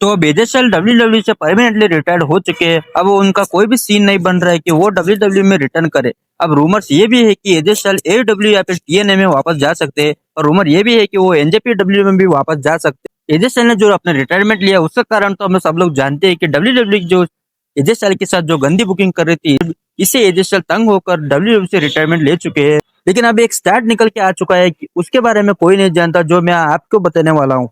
तो अब एजे style WW से परमानेंटली रिटायर्ड हो चुके हैं। अब उनका कोई भी सीन नहीं बन रहा है कि वो डब्ल्यूडब्ल्यू में रिटर्न करे। अब रूमर्स ये भी है कि एजे स्टाइल एडब्ल्यू या फिर टीएनए में वापस जा सकते हैं, और रूमर ये भी है कि वो एनजेपीडब्ल्यू में भी वापस जा सकते हैं। एजे स्टाइल ने जो अपने रिटायरमेंट लिया उसका कारण तो हम सब लोग जानते हैं कि डब्ल्यूडब्ल्यू जो एजे स्टाइल के साथ जो गंदी बुकिंग कर रही थी, इससे एजे स्टाइल तंग होकर डब्ल्यूडब्ल्यू से रिटायरमेंट ले चुके हैं। लेकिन अब एक स्टैट निकल के आ चुका है कि उसके बारे में कोई नहीं जानता, जो मैं आपको बताने वाला हूँ।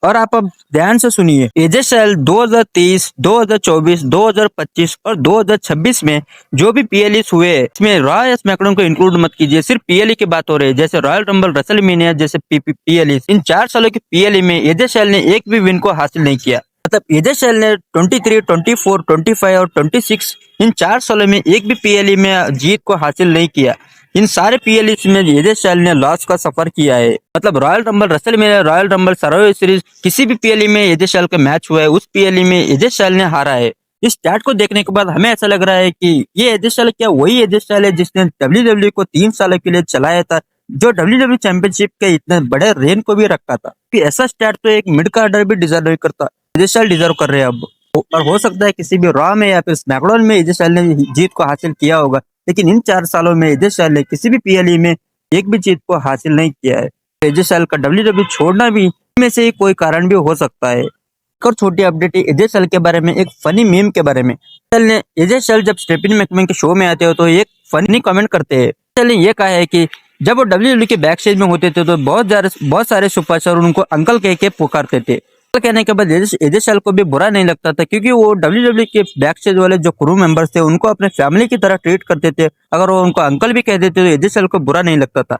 और आप अब ध्यान से सुनिए। एजे स्टाइल 2023, 2024, 2025 और 2026 में जो भी पीएलईस हुए इसमें रॉ या स्मैकडाउन को इंक्लूड मत कीजिए, सिर्फ पीएलई की बात हो रही है, जैसे रॉयल रंबल, रेसलमेनिया जैसे पीएलईस। इन 4 सालों की पीएलई में एजे स्टाइल ने एक भी विन को हासिल नहीं किया। मतलब एजे स्टाइल ने 23, 24, 25 और 26 इन 4 सालों में एक भी पीएलई में जीत को हासिल नहीं किया। इन सारे पीएलई में एजे स्टाइल ने लॉस का सफर किया है। मतलब royal rumble, WrestleMania, royal rumble, survivor series किसी भी पीएलई में एजे स्टाइल का मैच हुआ है, उस पीएलई में एजे स्टाइल ने हारा है। इस स्टैट को देखने के बाद हमें ऐसा लग रहा है कि ये एजे स्टाइल क्या वही एजे स्टाइल है जिसने डब्ल्यूडब्ल्यू को 3 सालों के लिए चलाया था, जो डब्ल्यूडब्ल्यू चैंपियनशिप के इतने बड़े रेन को भी रखा था। कि ऐसा स्टैट तो एक मिड कार्डर भी डिजर्व नहीं करता, एजे स्टाइल डिजर्व कर रहे हैं अब। और हो सकता है किसी भी रॉ में या फिर स्मैकडाउन में एजे स्टाइल ने जीत को हासिल किया होगा, लेकिन इन 4 सालों में एजे स्टाइल ने किसी भी पीएलई में एक भी जीत को हासिल नहीं किया है। एजे स्टाइल का डब्ल्यूडब्ल्यू छोड़ना भी इनमें से कोई कारण भी हो सकता है। एक और छोटी अपडेट है एजे स्टाइल के बारे में, एक फनी मीम के बारे में। एजे स्टाइल जब स्टेफनी मैकमैन के शो में आते हो तो एक फनी कमेंट करते हैं। स्टाइल ने ये कहा है कि जब वो डब्ल्यूडब्ल्यू के बैक स्टेज में होते थे तो बहुत सारे सुपरस्टार उनको अंकल कह के पुकारते थे। कहने के बाद एजे स्टाइल को भी बुरा नहीं लगता था, क्योंकि वो डब्ल्यूडब्ल्यू के बैक स्टेज वाले जो क्रू मेंबर्स थे उनको अपने फैमिली की तरह ट्रीट करते थे। अगर वो उनको अंकल भी कह देते तो एजे स्टाइल को बुरा नहीं लगता था।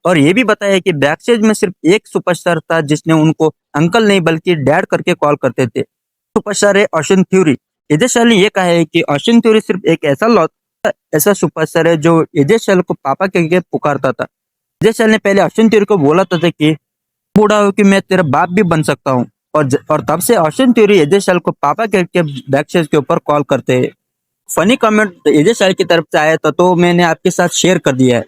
और ये भी बताया कि बैक स्टेज में सिर्फ एक सुपरस्टार था जिसने उनको अंकल नहीं बल्कि डैड करके कॉल करते थे। सुपरस्टार है ऑस्टिन थ्योरी। एजे स्टाइल ने ये कहा है कि ऑस्टिन थ्योरी सिर्फ एक ऐसा सुपरस्टार है जो एजे स्टाइल को पापा कह के पुकारता था। एजे स्टाइल ने पहले ऑस्टिन थ्योरी को बोला था कि बूढ़ा हो कि मैं तेरा बाप भी बन सकता हूँ, और तब से ऑस्टिन थ्योरी एजे स्टाइल को पापा कह के बैक स्टेज के ऊपर कॉल करते हैं। फनी कमेंट एजे स्टाइल की तरफ से आया था तो मैंने आपके साथ शेयर कर दिया है।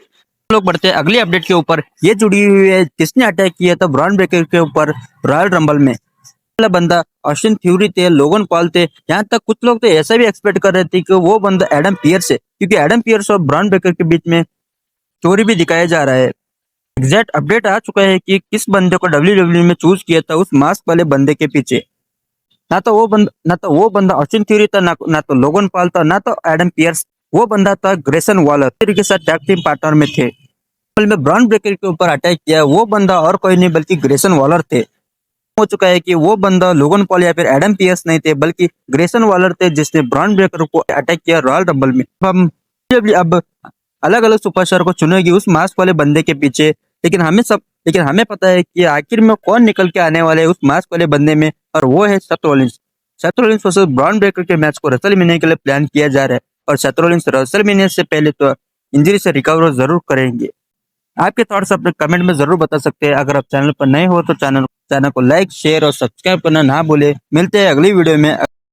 लोग बढ़ते हैं अगली अपडेट के ऊपर। ये जुड़ी हुई है किसने अटैक किया था ब्रॉन ब्रेकर के ऊपर रॉयल रंबल में। पहला बंदा ऑस्टिन थ्योरी थे, लोगन पॉल थे। यहाँ तक कुछ लोग तो ऐसा भी एक्सपेक्ट कर रहे थे कि वो बंदा एडम पियर्स है, क्योंकि एडम पियर्स और ब्रॉन ब्रेकर के बीच में स्टोरी भी दिखाया जा रहा है। एग्जैक्ट अपडेट आ चुका है कि किस बंदे को डब्ल्यूडब्ल्यू में चूज किया था उस मास्क वाले बंदे के पीछे। ना तो वो बंदा ऑस्टिन थ्योरी था, ना तो लोगन पॉल था, ना तो एडम पियर्स। वो बंदा था ग्रेसन वॉलर के साथ टैग टीम पार्टनर में थे। में ब्रॉन ब्रेकर के ऊपर अटैक किया वो बंदा और कोई नहीं बल्कि ग्रेसन वॉलर थे। हो चुका है कि वो बंदा लोगन पॉल या फिर एडम पियर्स नहीं थे बल्कि ग्रेसन वॉलर थे, जिसने ब्रॉन ब्रेकर को अटैक किया रॉयल रंबल में। अब अलग अलग सुपरस्टार को चुनेगी उस मास्क वाले बंदे के पीछे, लेकिन हमें पता है कि आखिर में कौन निकल के आने वाले है उस मास्क वाले बंदे में, और वो है Seth Rollins. Seth Rollins versus Bron Breakker के मैच को रेसलमेनिया के लिए प्लान किया जा रहा है, और सेथ रॉलिंस रेसलमेनिया से पहले तो इंजरी से रिकवर जरूर करेंगे। आपके थॉट्स अपने कमेंट में जरूर बता सकते हैं। अगर आप चैनल पर नए हो तो चैनल को लाइक, शेयर और सब्सक्राइब करना ना भूले। मिलते हैं अगली वीडियो में।